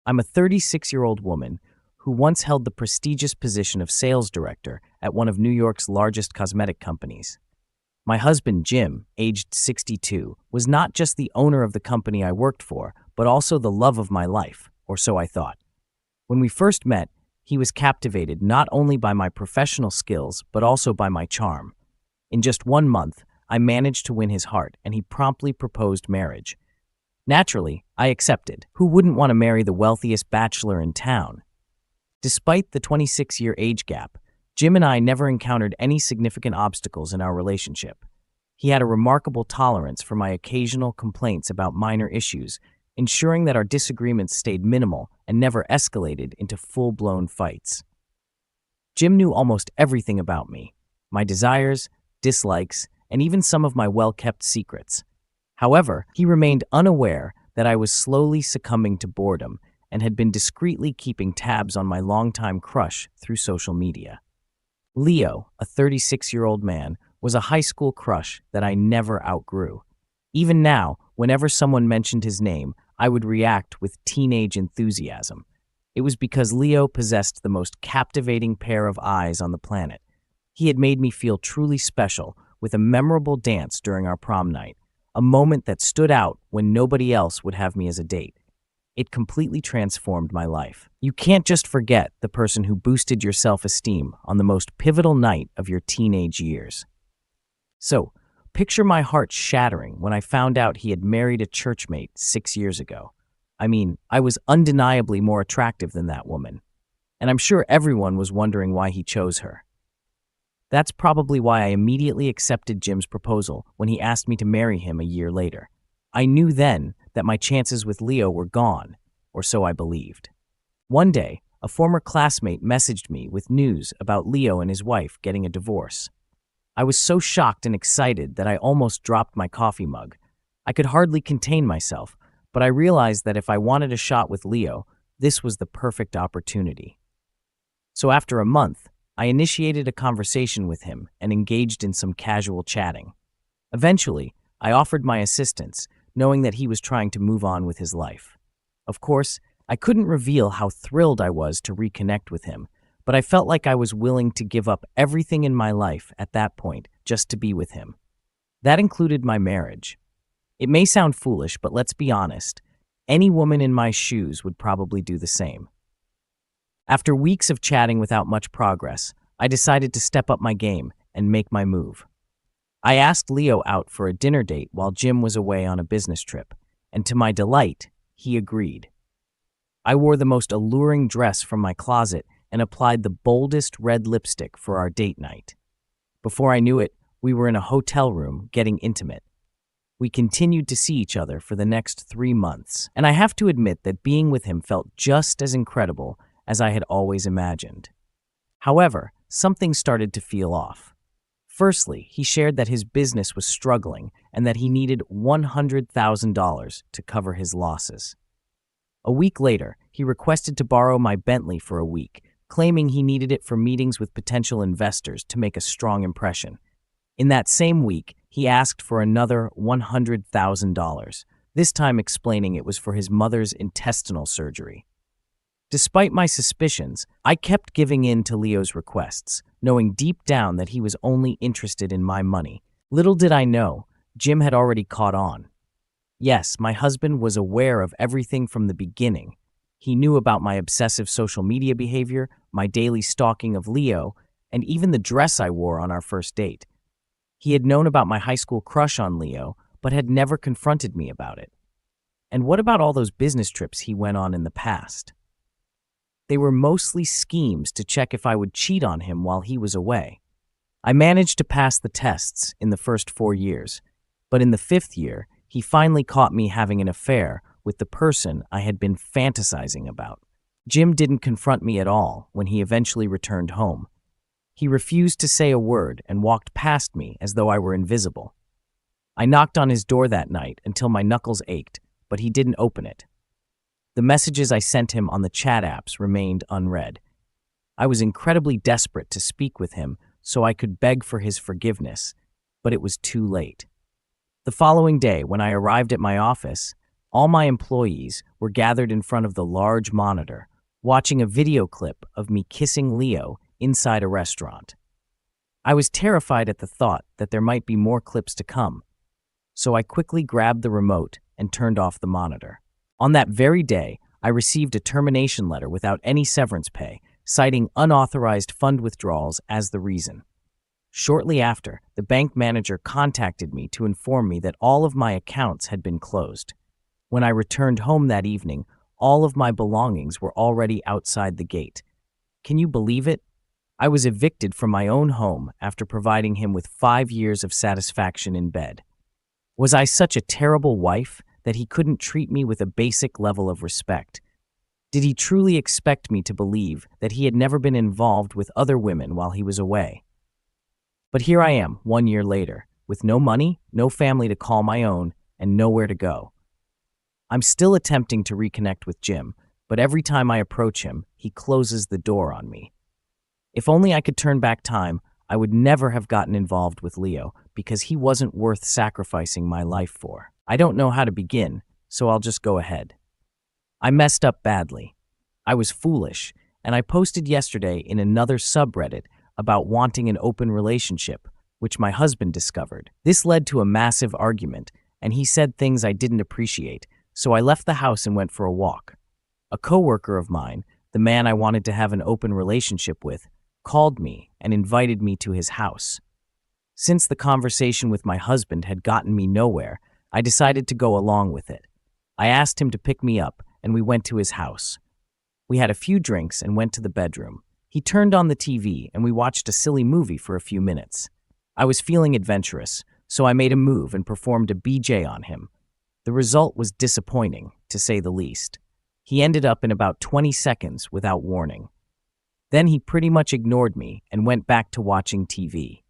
I'm a 36-year-old woman who once held the prestigious position of sales director at one of New York's largest cosmetic companies. My husband, Jim, aged 62, was not just the owner of the company I worked for, but also the love of my life, or so I thought. When we first met, he was captivated not only by my professional skills, but also by my charm. In just 1 month, I managed to win his heart, and he promptly proposed marriage. Naturally, I accepted. Who wouldn't want to marry the wealthiest bachelor in town? Despite the 26-year age gap, Jim and I never encountered any significant obstacles in our relationship. He had a remarkable tolerance for my occasional complaints about minor issues, ensuring that our disagreements stayed minimal and never escalated into full-blown fights. Jim knew almost everything about me, my desires, dislikes, and even some of my well-kept secrets. However, he remained unaware that I was slowly succumbing to boredom and had been discreetly keeping tabs on my longtime crush through social media. Leo, a 36-year-old man, was a high school crush that I never outgrew. Even now, whenever someone mentioned his name, I would react with teenage enthusiasm. It was because Leo possessed the most captivating pair of eyes on the planet. He had made me feel truly special with a memorable dance during our prom night, a moment that stood out when nobody else would have me as a date. It completely transformed my life. You can't just forget the person who boosted your self-esteem on the most pivotal night of your teenage years. So, picture my heart shattering when I found out he had married a churchmate 6 years ago. I mean, I was undeniably more attractive than that woman, and I'm sure everyone was wondering why he chose her. That's probably why I immediately accepted Jim's proposal when he asked me to marry him a year later. I knew then that my chances with Leo were gone, or so I believed. One day, a former classmate messaged me with news about Leo and his wife getting a divorce. I was so shocked and excited that I almost dropped my coffee mug. I could hardly contain myself, but I realized that if I wanted a shot with Leo, this was the perfect opportunity. So after a month, I initiated a conversation with him and engaged in some casual chatting. Eventually, I offered my assistance, knowing that he was trying to move on with his life. Of course, I couldn't reveal how thrilled I was to reconnect with him, but I felt like I was willing to give up everything in my life at that point just to be with him. That included my marriage. It may sound foolish, but let's be honest. Any woman in my shoes would probably do the same. After weeks of chatting without much progress, I decided to step up my game and make my move. I asked Leo out for a dinner date while Jim was away on a business trip, and to my delight, he agreed. I wore the most alluring dress from my closet and applied the boldest red lipstick for our date night. Before I knew it, we were in a hotel room getting intimate. We continued to see each other for the next 3 months, and I have to admit that being with him felt just as incredible as I had always imagined. However, something started to feel off. Firstly, he shared that his business was struggling and that he needed $100,000 to cover his losses. A week later, he requested to borrow my Bentley for a week, claiming he needed it for meetings with potential investors to make a strong impression. In that same week, he asked for another $100,000, this time explaining it was for his mother's intestinal surgery. Despite my suspicions, I kept giving in to Leo's requests, knowing deep down that he was only interested in my money. Little did I know, Jim had already caught on. Yes, my husband was aware of everything from the beginning. He knew about my obsessive social media behavior, my daily stalking of Leo, and even the dress I wore on our first date. He had known about my high school crush on Leo, but had never confronted me about it. And what about all those business trips he went on in the past? They were mostly schemes to check if I would cheat on him while he was away. I managed to pass the tests in the first 4 years, but in the 5th year, he finally caught me having an affair with the person I had been fantasizing about. Jim didn't confront me at all when he eventually returned home. He refused to say a word and walked past me as though I were invisible. I knocked on his door that night until my knuckles ached, but he didn't open it. The messages I sent him on the chat apps remained unread. I was incredibly desperate to speak with him so I could beg for his forgiveness, but it was too late. The following day, when I arrived at my office, All my employees were gathered in front of the large monitor, watching a video clip of me kissing Leo inside a restaurant. I was terrified at the thought that there might be more clips to come, so I quickly grabbed the remote and turned off the monitor. On that very day, I received a termination letter without any severance pay, citing unauthorized fund withdrawals as the reason. Shortly after, the bank manager contacted me to inform me that all of my accounts had been closed. When I returned home that evening, all of my belongings were already outside the gate. Can you believe it? I was evicted from my own home after providing him with 5 years of satisfaction in bed. Was I such a terrible wife that he couldn't treat me with a basic level of respect? Did he truly expect me to believe that he had never been involved with other women while he was away? But here I am, 1 year later, with no money, no family to call my own, and nowhere to go. I'm still attempting to reconnect with Jim, but every time I approach him, he closes the door on me. If only I could turn back time, I would never have gotten involved with Leo because he wasn't worth sacrificing my life for. I don't know how to begin, so I'll just go ahead. I messed up badly. I was foolish, and I posted yesterday in another subreddit about wanting an open relationship, which my husband discovered. This led to a massive argument, and he said things I didn't appreciate, so I left the house and went for a walk. A coworker of mine, the man I wanted to have an open relationship with, called me and invited me to his house. Since the conversation with my husband had gotten me nowhere, I decided to go along with it. I asked him to pick me up, and we went to his house. We had a few drinks and went to the bedroom. He turned on the TV, and we watched a silly movie for a few minutes. I was feeling adventurous, so I made a move and performed a BJ on him. The result was disappointing, to say the least. He ended up in about 20 seconds without warning. Then he pretty much ignored me and went back to watching TV.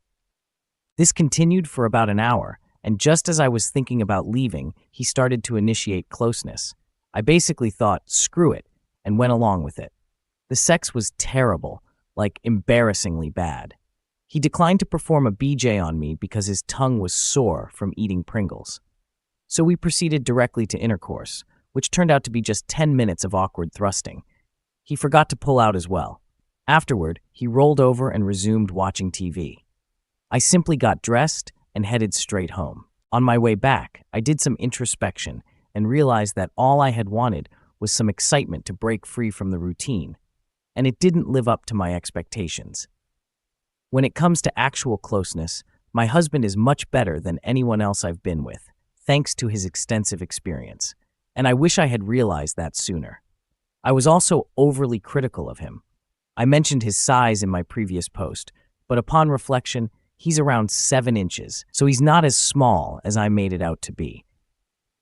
This continued for about an hour, and just as I was thinking about leaving, he started to initiate closeness. I basically thought, screw it, and went along with it. The sex was terrible, like embarrassingly bad. He declined to perform a BJ on me because his tongue was sore from eating Pringles. So we proceeded directly to intercourse, which turned out to be just 10 minutes of awkward thrusting. He forgot to pull out as well. Afterward, he rolled over and resumed watching TV. I simply got dressed and headed straight home. On my way back, I did some introspection and realized that all I had wanted was some excitement to break free from the routine, and it didn't live up to my expectations. When it comes to actual closeness, my husband is much better than anyone else I've been with, thanks to his extensive experience, and I wish I had realized that sooner. I was also overly critical of him. I mentioned his size in my previous post, but upon reflection, he's around 7 inches, so he's not as small as I made it out to be.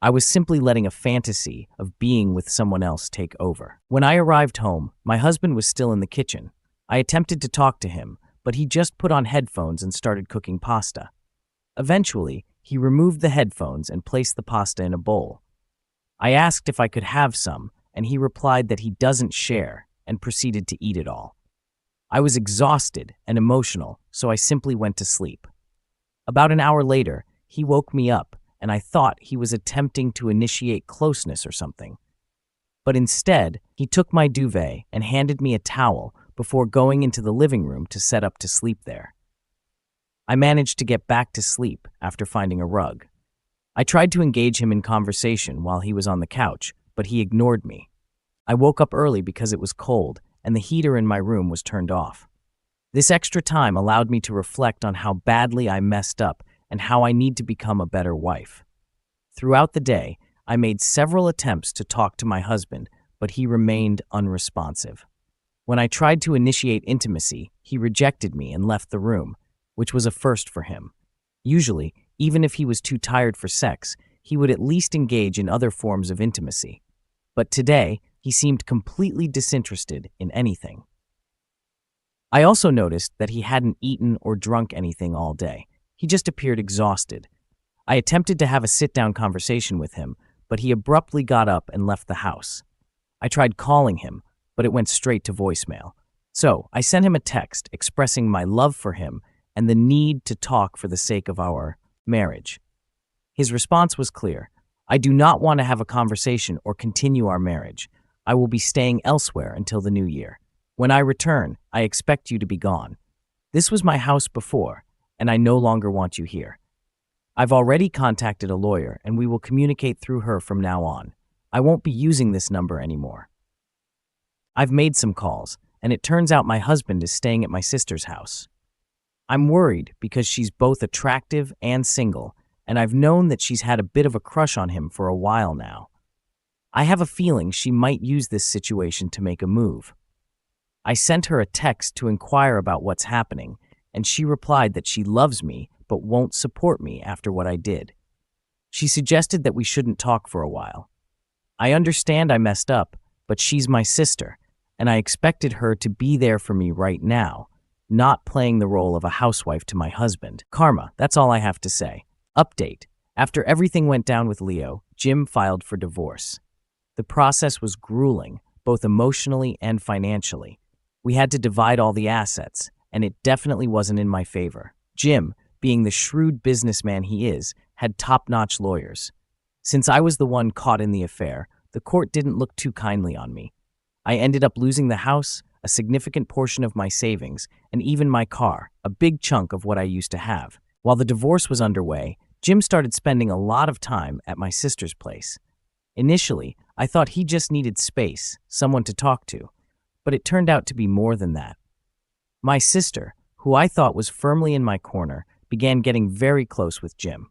I was simply letting a fantasy of being with someone else take over. When I arrived home, my husband was still in the kitchen. I attempted to talk to him, but he just put on headphones and started cooking pasta. Eventually, he removed the headphones and placed the pasta in a bowl. I asked if I could have some, and he replied that he doesn't share and proceeded to eat it all. I was exhausted and emotional, so I simply went to sleep. About an hour later, he woke me up, and I thought he was attempting to initiate closeness or something. But instead, he took my duvet and handed me a towel before going into the living room to set up to sleep there. I managed to get back to sleep after finding a rug. I tried to engage him in conversation while he was on the couch, but he ignored me. I woke up early because it was cold, and the heater in my room was turned off. This extra time allowed me to reflect on how badly I messed up and how I need to become a better wife. Throughout the day, I made several attempts to talk to my husband, but he remained unresponsive. When I tried to initiate intimacy, he rejected me and left the room, which was a first for him. Usually, even if he was too tired for sex, he would at least engage in other forms of intimacy. But today, he seemed completely disinterested in anything. I also noticed that he hadn't eaten or drunk anything all day. He just appeared exhausted. I attempted to have a sit-down conversation with him, but he abruptly got up and left the house. I tried calling him, but it went straight to voicemail. So I sent him a text expressing my love for him and the need to talk for the sake of our marriage. His response was clear: I do not want to have a conversation or continue our marriage. I will be staying elsewhere until the new year. When I return, I expect you to be gone. This was my house before, and I no longer want you here. I've already contacted a lawyer, and we will communicate through her from now on. I won't be using this number anymore. I've made some calls, and it turns out my husband is staying at my sister's house. I'm worried because she's both attractive and single, and I've known that she's had a bit of a crush on him for a while now. I have a feeling she might use this situation to make a move. I sent her a text to inquire about what's happening, and she replied that she loves me but won't support me after what I did. She suggested that we shouldn't talk for a while. I understand I messed up, but she's my sister, and I expected her to be there for me right now, not playing the role of a housewife to my husband. Karma, that's all I have to say. Update. After everything went down with Leo, Jim filed for divorce. The process was grueling, both emotionally and financially. We had to divide all the assets, and it definitely wasn't in my favor. Jim, being the shrewd businessman he is, had top-notch lawyers. Since I was the one caught in the affair, the court didn't look too kindly on me. I ended up losing the house, a significant portion of my savings, and even my car, a big chunk of what I used to have. While the divorce was underway, Jim started spending a lot of time at my sister's place. Initially, I thought he just needed space, someone to talk to, but it turned out to be more than that. My sister, who I thought was firmly in my corner, began getting very close with Jim.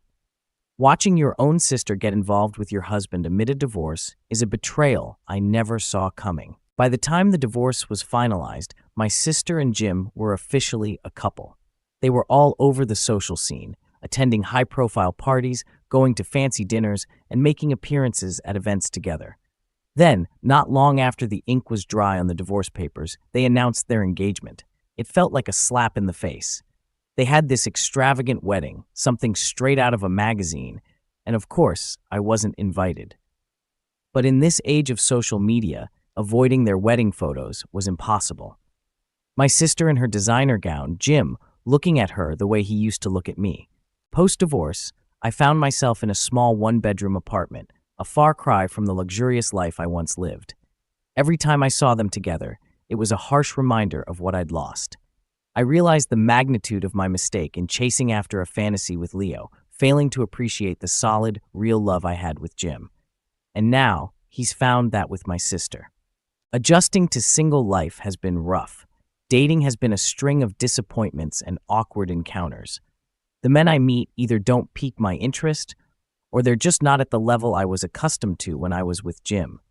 Watching your own sister get involved with your husband amid a divorce is a betrayal I never saw coming. By the time the divorce was finalized, my sister and Jim were officially a couple. They were all over the social scene, attending high-profile parties, going to fancy dinners, and making appearances at events together. Then, not long after the ink was dry on the divorce papers, they announced their engagement. It felt like a slap in the face. They had this extravagant wedding, something straight out of a magazine, and of course, I wasn't invited. But in this age of social media, avoiding their wedding photos was impossible. My sister in her designer gown, Jim, looking at her the way he used to look at me. Post-divorce, I found myself in a small one-bedroom apartment, a far cry from the luxurious life I once lived. Every time I saw them together, it was a harsh reminder of what I'd lost. I realized the magnitude of my mistake in chasing after a fantasy with Leo, failing to appreciate the solid, real love I had with Jim. And now, he's found that with my sister. Adjusting to single life has been rough. Dating has been a string of disappointments and awkward encounters. The men I meet either don't pique my interest, or they're just not at the level I was accustomed to when I was with Jim.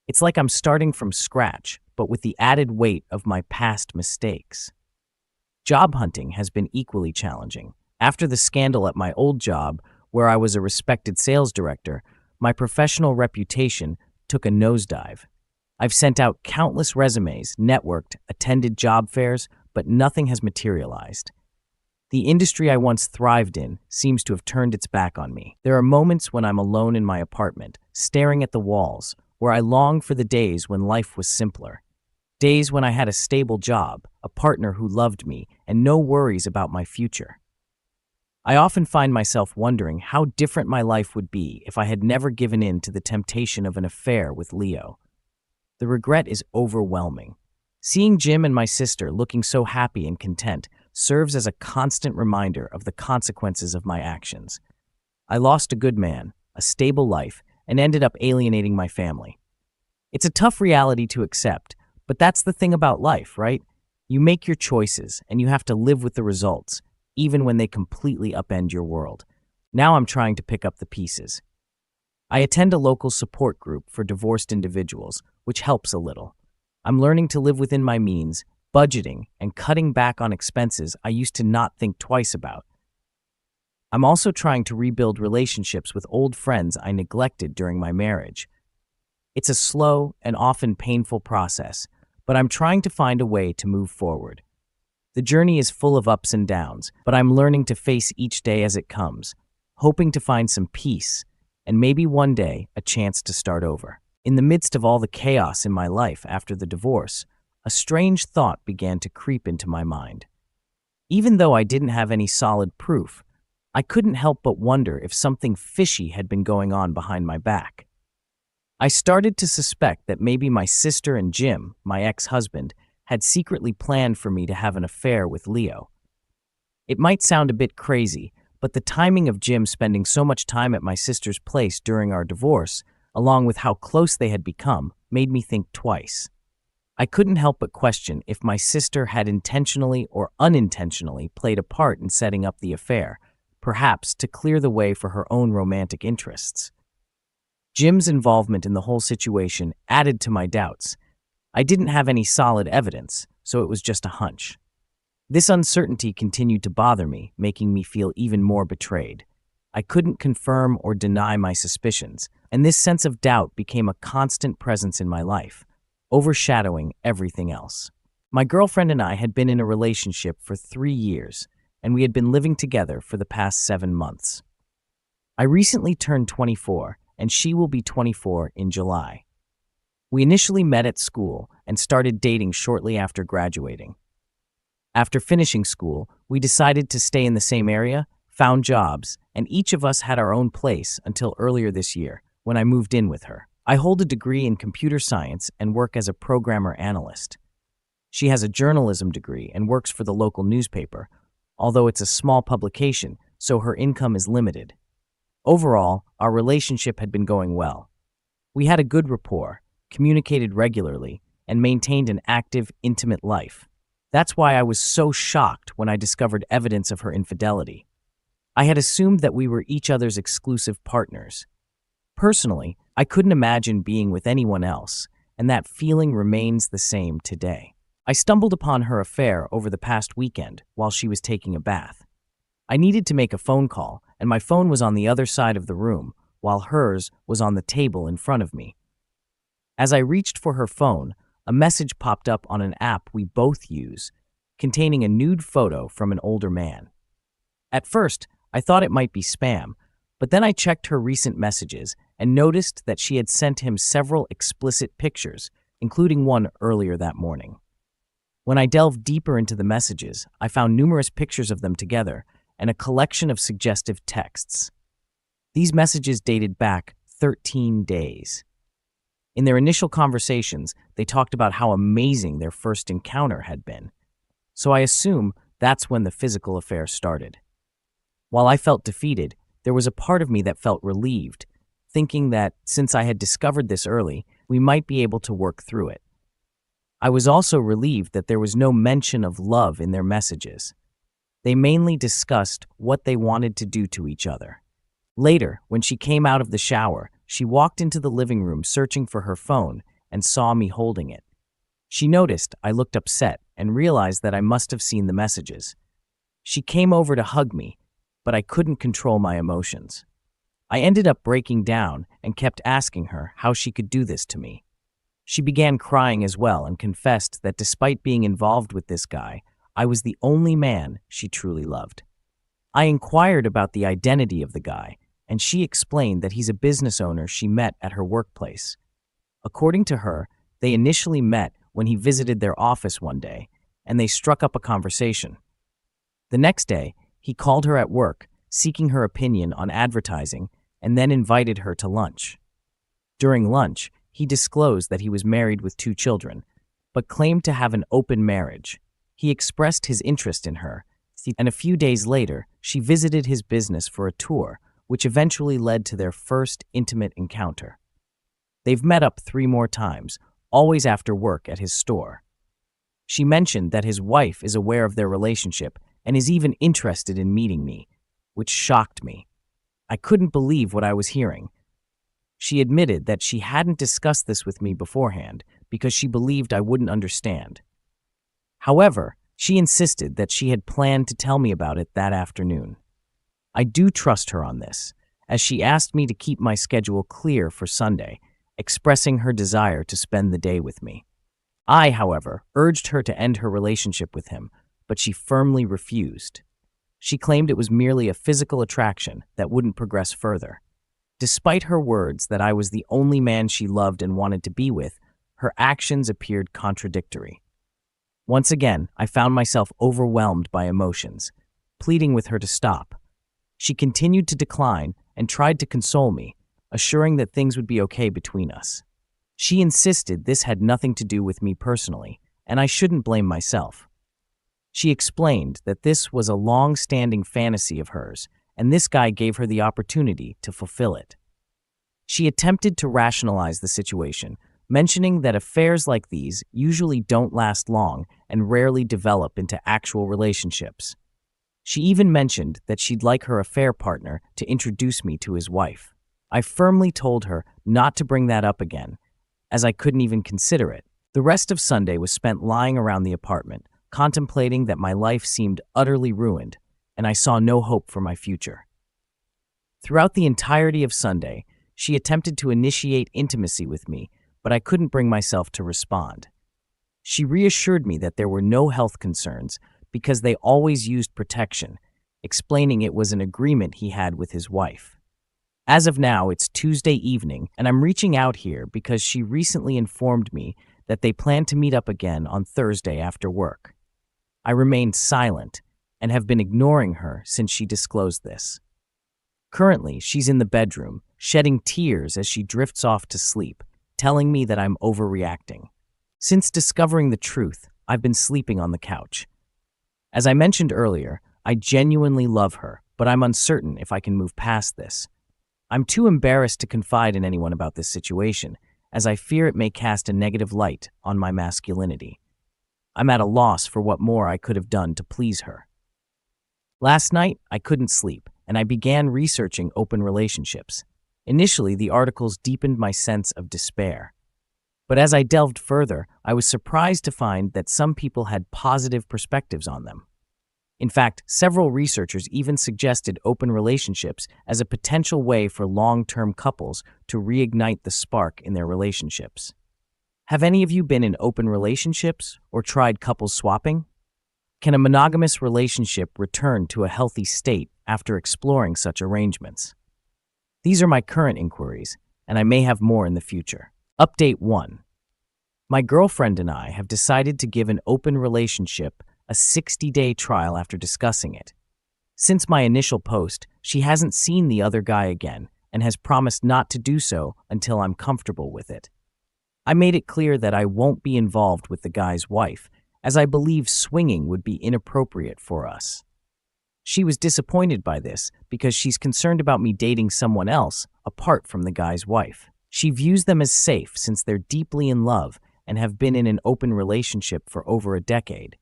It's like I'm starting from scratch, but with the added weight of my past mistakes. Job hunting has been equally challenging. After the scandal at my old job, where I was a respected sales director, my professional reputation took a nosedive. I've sent out countless resumes, networked, attended job fairs, but nothing has materialized. The industry I once thrived in seems to have turned its back on me. There are moments when I'm alone in my apartment, staring at the walls, where I long for the days when life was simpler. Days when I had a stable job, a partner who loved me, and no worries about my future. I often find myself wondering how different my life would be if I had never given in to the temptation of an affair with Leo. The regret is overwhelming. Seeing Jim and my sister looking so happy and content serves as a constant reminder of the consequences of my actions. I lost a good man, a stable life, and ended up alienating my family. It's a tough reality to accept, but that's the thing about life, right? You make your choices, and you have to live with the results, even when they completely upend your world. Now I'm trying to pick up the pieces. I attend a local support group for divorced individuals, which helps a little. I'm learning to live within my means, budgeting, and cutting back on expenses I used to not think twice about. I'm also trying to rebuild relationships with old friends I neglected during my marriage. It's a slow and often painful process, but I'm trying to find a way to move forward. The journey is full of ups and downs, but I'm learning to face each day as it comes, hoping to find some peace, and maybe one day a chance to start over. In the midst of all the chaos in my life after the divorce, a strange thought began to creep into my mind. Even though I didn't have any solid proof, I couldn't help but wonder if something fishy had been going on behind my back. I started to suspect that maybe my sister and Jim, my ex-husband, had secretly planned for me to have an affair with Leo. It might sound a bit crazy, but the timing of Jim spending so much time at my sister's place during our divorce, along with how close they had become, made me think twice. I couldn't help but question if my sister had intentionally or unintentionally played a part in setting up the affair, perhaps to clear the way for her own romantic interests. Jim's involvement in the whole situation added to my doubts. I didn't have any solid evidence, so it was just a hunch. This uncertainty continued to bother me, making me feel even more betrayed. I couldn't confirm or deny my suspicions, and this sense of doubt became a constant presence in my life, overshadowing everything else. My girlfriend and I had been in a relationship for 3 years, and we had been living together for the past 7 months. I recently turned 24, and she will be 24 in July. We initially met at school and started dating shortly after graduating. After finishing school, we decided to stay in the same area, found jobs, and each of us had our own place until earlier this year, when I moved in with her. I hold a degree in computer science and work as a programmer analyst. She has a journalism degree and works for the local newspaper, although it's a small publication, so her income is limited. Overall, our relationship had been going well. We had a good rapport, communicated regularly, and maintained an active, intimate life. That's why I was so shocked when I discovered evidence of her infidelity. I had assumed that we were each other's exclusive partners. Personally, I couldn't imagine being with anyone else, and that feeling remains the same today. I stumbled upon her affair over the past weekend while she was taking a bath. I needed to make a phone call, and my phone was on the other side of the room, while hers was on the table in front of me. As I reached for her phone, a message popped up on an app we both use, containing a nude photo from an older man. At first, I thought it might be spam, but then I checked her recent messages and noticed that she had sent him several explicit pictures, including one earlier that morning. When I delved deeper into the messages, I found numerous pictures of them together and a collection of suggestive texts. These messages dated back 13 days. In their initial conversations, they talked about how amazing their first encounter had been. So I assume that's when the physical affair started. While I felt defeated, there was a part of me that felt relieved, thinking that since I had discovered this early, we might be able to work through it. I was also relieved that there was no mention of love in their messages. They mainly discussed what they wanted to do to each other. Later, when she came out of the shower, she walked into the living room searching for her phone and saw me holding it. She noticed I looked upset and realized that I must have seen the messages. She came over to hug me, but I couldn't control my emotions. I ended up breaking down and kept asking her how she could do this to me. She began crying as well and confessed that despite being involved with this guy, I was the only man she truly loved. I inquired about the identity of the guy, and she explained that he's a business owner she met at her workplace. According to her, they initially met when he visited their office one day, and they struck up a conversation. The next day, he called her at work, seeking her opinion on advertising, and then invited her to lunch. During lunch, he disclosed that he was married with 2 children, but claimed to have an open marriage. He expressed his interest in her, and a few days later, she visited his business for a tour, which eventually led to their first intimate encounter. They've met up 3 more times, always after work at his store. She mentioned that his wife is aware of their relationship and is even interested in meeting me, which shocked me. I couldn't believe what I was hearing. She admitted that she hadn't discussed this with me beforehand because she believed I wouldn't understand. However, she insisted that she had planned to tell me about it that afternoon. I do trust her on this, as she asked me to keep my schedule clear for Sunday, expressing her desire to spend the day with me. I, however, urged her to end her relationship with him, but she firmly refused. She claimed it was merely a physical attraction that wouldn't progress further. Despite her words that I was the only man she loved and wanted to be with, her actions appeared contradictory. Once again, I found myself overwhelmed by emotions, pleading with her to stop. She continued to decline and tried to console me, assuring that things would be okay between us. She insisted this had nothing to do with me personally, and I shouldn't blame myself. She explained that this was a long-standing fantasy of hers, and this guy gave her the opportunity to fulfill it. She attempted to rationalize the situation, mentioning that affairs like these usually don't last long and rarely develop into actual relationships. She even mentioned that she'd like her affair partner to introduce me to his wife. I firmly told her not to bring that up again, as I couldn't even consider it. The rest of Sunday was spent lying around the apartment, contemplating that my life seemed utterly ruined, and I saw no hope for my future. Throughout the entirety of Sunday, she attempted to initiate intimacy with me, but I couldn't bring myself to respond. She reassured me that there were no health concerns because they always used protection, explaining it was an agreement he had with his wife. As of now, it's Tuesday evening, and I'm reaching out here because she recently informed me that they plan to meet up again on Thursday after work. I remained silent and have been ignoring her since she disclosed this. Currently, she's in the bedroom, shedding tears as she drifts off to sleep, telling me that I'm overreacting. Since discovering the truth, I've been sleeping on the couch. As I mentioned earlier, I genuinely love her, but I'm uncertain if I can move past this. I'm too embarrassed to confide in anyone about this situation, as I fear it may cast a negative light on my masculinity. I'm at a loss for what more I could have done to please her. Last night, I couldn't sleep, and I began researching open relationships. Initially, the articles deepened my sense of despair. But as I delved further, I was surprised to find that some people had positive perspectives on them. In fact, several researchers even suggested open relationships as a potential way for long-term couples to reignite the spark in their relationships. Have any of you been in open relationships or tried couple swapping? Can a monogamous relationship return to a healthy state after exploring such arrangements? These are my current inquiries, and I may have more in the future. Update 1. My girlfriend and I have decided to give an open relationship a 60-day trial after discussing it. Since my initial post, she hasn't seen the other guy again and has promised not to do so until I'm comfortable with it. I made it clear that I won't be involved with the guy's wife, as I believe swinging would be inappropriate for us. She was disappointed by this because she's concerned about me dating someone else apart from the guy's wife. She views them as safe since they're deeply in love and have been in an open relationship for over a decade.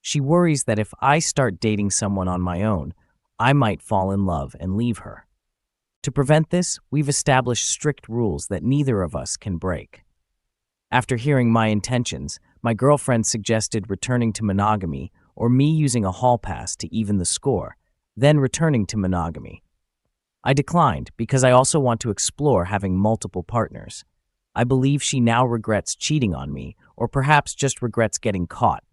She worries that if I start dating someone on my own, I might fall in love and leave her. To prevent this, we've established strict rules that neither of us can break. After hearing my intentions, my girlfriend suggested returning to monogamy or me using a hall pass to even the score, then returning to monogamy. I declined because I also want to explore having multiple partners. I believe she now regrets cheating on me, or perhaps just regrets getting caught,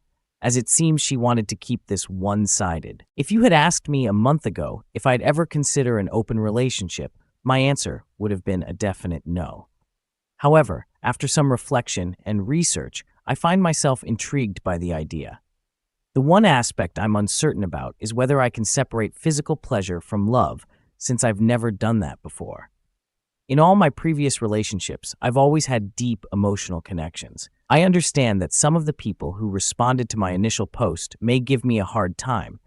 as it seems she wanted to keep this one-sided. If you had asked me a month ago if I'd ever consider an open relationship, my answer would have been a definite no. However, after some reflection and research, I find myself intrigued by the idea. The one aspect I'm uncertain about is whether I can separate physical pleasure from love, since I've never done that before. In all my previous relationships, I've always had deep emotional connections. I understand that some of the people who responded to my initial post may give me a hard time,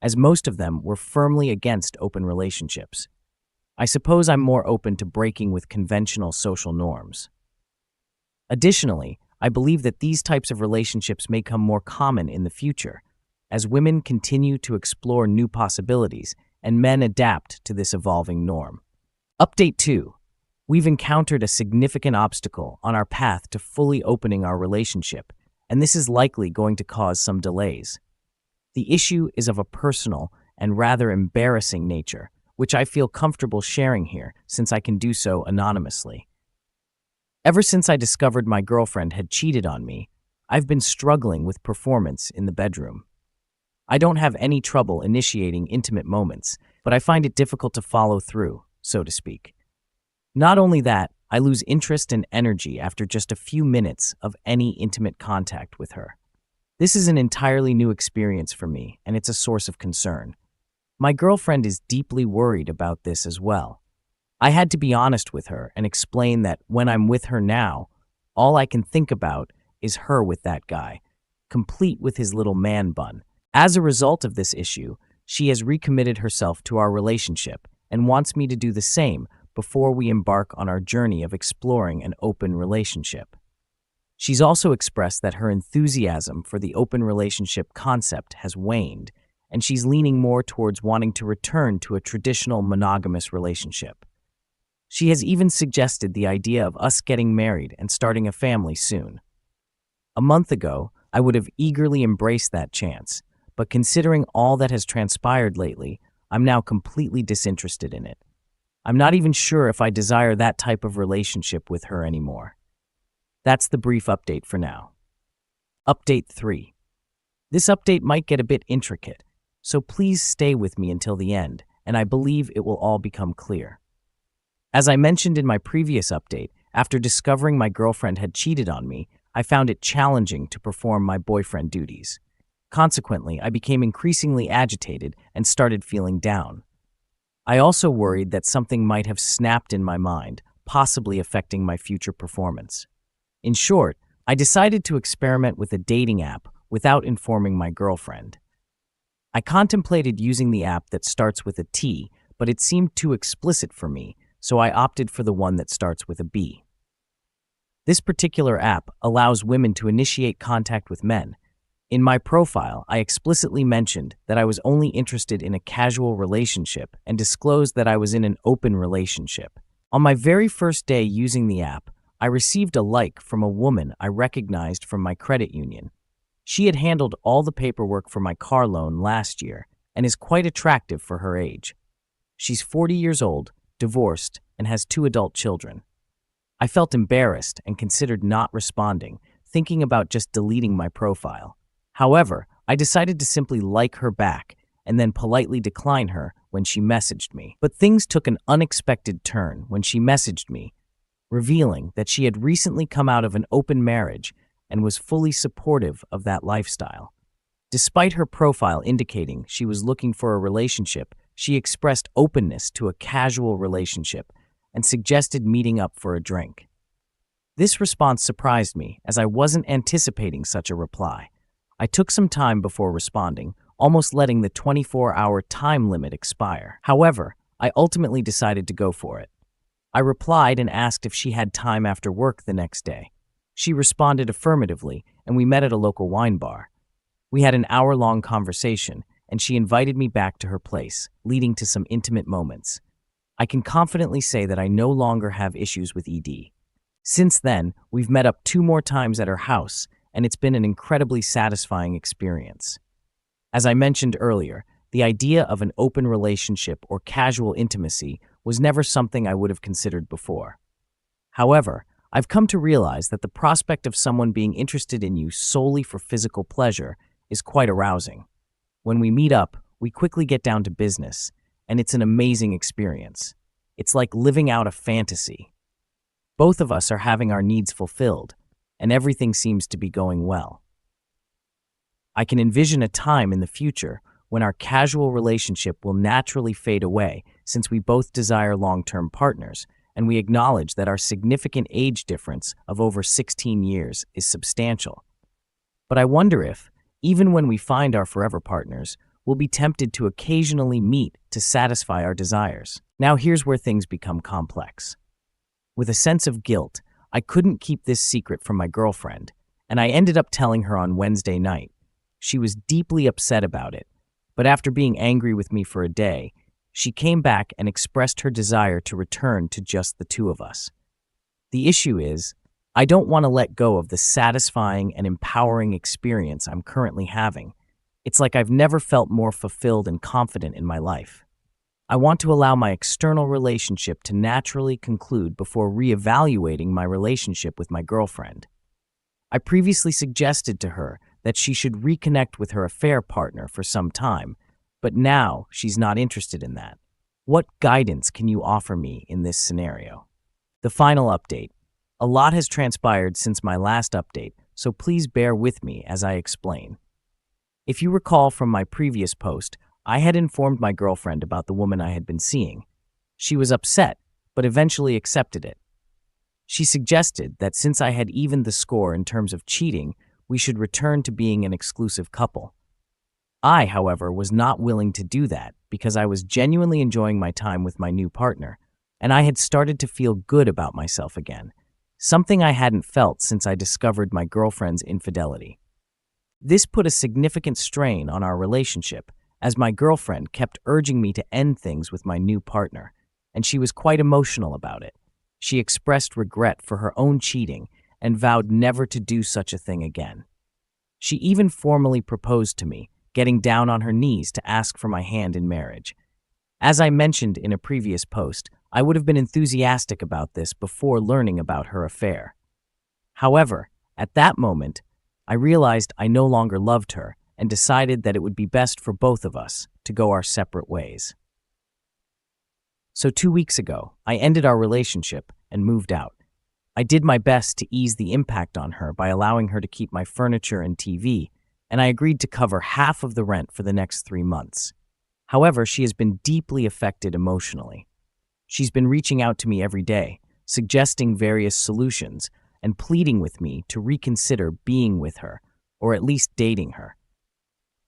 as most of them were firmly against open relationships. I suppose I'm more open to breaking with conventional social norms. Additionally, I believe that these types of relationships may come more common in the future, as women continue to explore new possibilities and men adapt to this evolving norm. Update 2. We've encountered a significant obstacle on our path to fully opening our relationship, and this is likely going to cause some delays. The issue is of a personal and rather embarrassing nature, which I feel comfortable sharing here since I can do so anonymously. Ever since I discovered my girlfriend had cheated on me, I've been struggling with performance in the bedroom. I don't have any trouble initiating intimate moments, but I find it difficult to follow through, so to speak. Not only that, I lose interest and energy after just a few minutes of any intimate contact with her. This is an entirely new experience for me, and it's a source of concern. My girlfriend is deeply worried about this as well. I had to be honest with her and explain that when I'm with her now, all I can think about is her with that guy, complete with his little man bun. As a result of this issue, she has recommitted herself to our relationship and wants me to do the same before we embark on our journey of exploring an open relationship. She's also expressed that her enthusiasm for the open relationship concept has waned, and she's leaning more towards wanting to return to a traditional monogamous relationship. She has even suggested the idea of us getting married and starting a family soon. A month ago, I would have eagerly embraced that chance, but considering all that has transpired lately, I'm now completely disinterested in it. I'm not even sure if I desire that type of relationship with her anymore. That's the brief update for now. Update 3. This update might get a bit intricate, so please stay with me until the end, and I believe it will all become clear. As I mentioned in my previous update, after discovering my girlfriend had cheated on me, I found it challenging to perform my boyfriend duties. Consequently, I became increasingly agitated and started feeling down. I also worried that something might have snapped in my mind, possibly affecting my future performance. In short, I decided to experiment with a dating app without informing my girlfriend. I contemplated using the app that starts with a T, but it seemed too explicit for me, so I opted for the one that starts with a B. This particular app allows women to initiate contact with men. In my profile, I explicitly mentioned that I was only interested in a casual relationship and disclosed that I was in an open relationship. On my very first day using the app, I received a like from a woman I recognized from my credit union. She had handled all the paperwork for my car loan last year and is quite attractive for her age. She's 40 years old, divorced, and has 2 adult children. I felt embarrassed and considered not responding, thinking about just deleting my profile. However, I decided to simply like her back and then politely decline her when she messaged me. But things took an unexpected turn when she messaged me, revealing that she had recently come out of an open marriage and was fully supportive of that lifestyle. Despite her profile indicating she was looking for a relationship, she expressed openness to a casual relationship and suggested meeting up for a drink. This response surprised me, as I wasn't anticipating such a reply. I took some time before responding, almost letting the 24-hour time limit expire. However, I ultimately decided to go for it. I replied and asked if she had time after work the next day. She responded affirmatively, and we met at a local wine bar. We had an hour-long conversation, and she invited me back to her place, leading to some intimate moments. I can confidently say that I no longer have issues with ED. Since then, we've met up 2 more times at her house, and it's been an incredibly satisfying experience. As I mentioned earlier, the idea of an open relationship or casual intimacy was never something I would have considered before. However, I've come to realize that the prospect of someone being interested in you solely for physical pleasure is quite arousing. When we meet up, we quickly get down to business, and it's an amazing experience. It's like living out a fantasy. Both of us are having our needs fulfilled, and everything seems to be going well. I can envision a time in the future when our casual relationship will naturally fade away, since we both desire long-term partners, and we acknowledge that our significant age difference of over 16 years is substantial. But I wonder if, even when we find our forever partners, we'll be tempted to occasionally meet to satisfy our desires. Now here's where things become complex. With a sense of guilt, I couldn't keep this secret from my girlfriend, and I ended up telling her on Wednesday night. She was deeply upset about it, but after being angry with me for a day, she came back and expressed her desire to return to just the 2 of us. The issue is, I don't want to let go of the satisfying and empowering experience I'm currently having. It's like I've never felt more fulfilled and confident in my life. I want to allow my external relationship to naturally conclude before reevaluating my relationship with my girlfriend. I previously suggested to her that she should reconnect with her affair partner for some time, but now she's not interested in that. What guidance can you offer me in this scenario? The final update. A lot has transpired since my last update, so please bear with me as I explain. If you recall from my previous post, I had informed my girlfriend about the woman I had been seeing. She was upset, but eventually accepted it. She suggested that since I had evened the score in terms of cheating, we should return to being an exclusive couple. I, however, was not willing to do that because I was genuinely enjoying my time with my new partner, and I had started to feel good about myself again, something I hadn't felt since I discovered my girlfriend's infidelity. This put a significant strain on our relationship, as my girlfriend kept urging me to end things with my new partner, and she was quite emotional about it. She expressed regret for her own cheating and vowed never to do such a thing again. She even formally proposed to me, getting down on her knees to ask for my hand in marriage. As I mentioned in a previous post, I would have been enthusiastic about this before learning about her affair. However, at that moment, I realized I no longer loved her and decided that it would be best for both of us to go our separate ways. So 2 weeks ago, I ended our relationship and moved out. I did my best to ease the impact on her by allowing her to keep my furniture and TV, and I agreed to cover half of the rent for the next 3 months. However, she has been deeply affected emotionally. She's been reaching out to me every day, suggesting various solutions, and pleading with me to reconsider being with her, or at least dating her.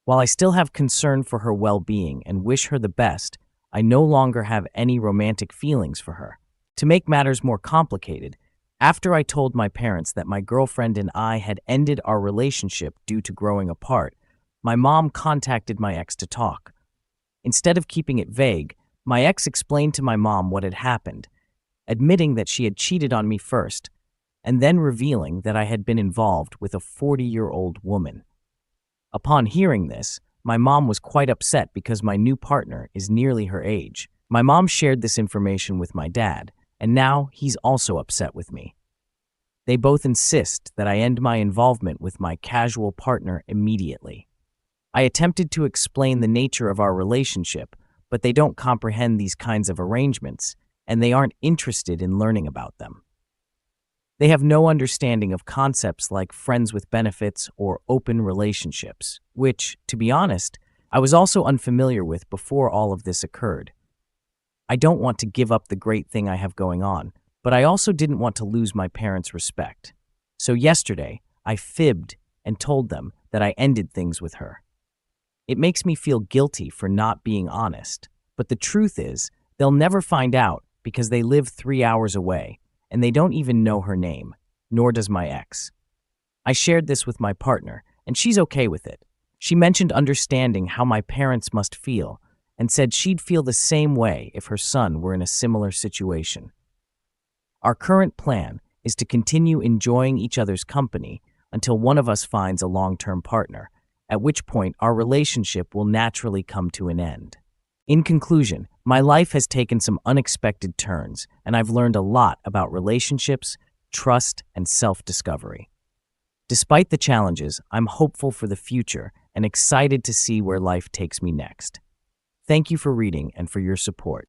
While I still have concern for her well-being and wish her the best, I no longer have any romantic feelings for her. To make matters more complicated, after I told my parents that my girlfriend and I had ended our relationship due to growing apart, my mom contacted my ex to talk. Instead of keeping it vague, my ex explained to my mom what had happened, admitting that she had cheated on me first, and then revealing that I had been involved with a 40-year-old woman. Upon hearing this, my mom was quite upset because my new partner is nearly her age. My mom shared this information with my dad, and now he's also upset with me. They both insist that I end my involvement with my casual partner immediately. I attempted to explain the nature of our relationship, but they don't comprehend these kinds of arrangements, and they aren't interested in learning about them. They have no understanding of concepts like friends with benefits or open relationships, which, to be honest, I was also unfamiliar with before all of this occurred. I don't want to give up the great thing I have going on, but I also didn't want to lose my parents' respect. So yesterday, I fibbed and told them that I ended things with her. It makes me feel guilty for not being honest, but the truth is, they'll never find out because they live 3 hours away, and they don't even know her name, nor does my ex. I shared this with my partner, and she's okay with it. She mentioned understanding how my parents must feel, and said she'd feel the same way if her son were in a similar situation. Our current plan is to continue enjoying each other's company until one of us finds a long-term partner, at which point our relationship will naturally come to an end. In conclusion, my life has taken some unexpected turns, and I've learned a lot about relationships, trust, and self-discovery. Despite the challenges, I'm hopeful for the future and excited to see where life takes me next. Thank you for reading and for your support.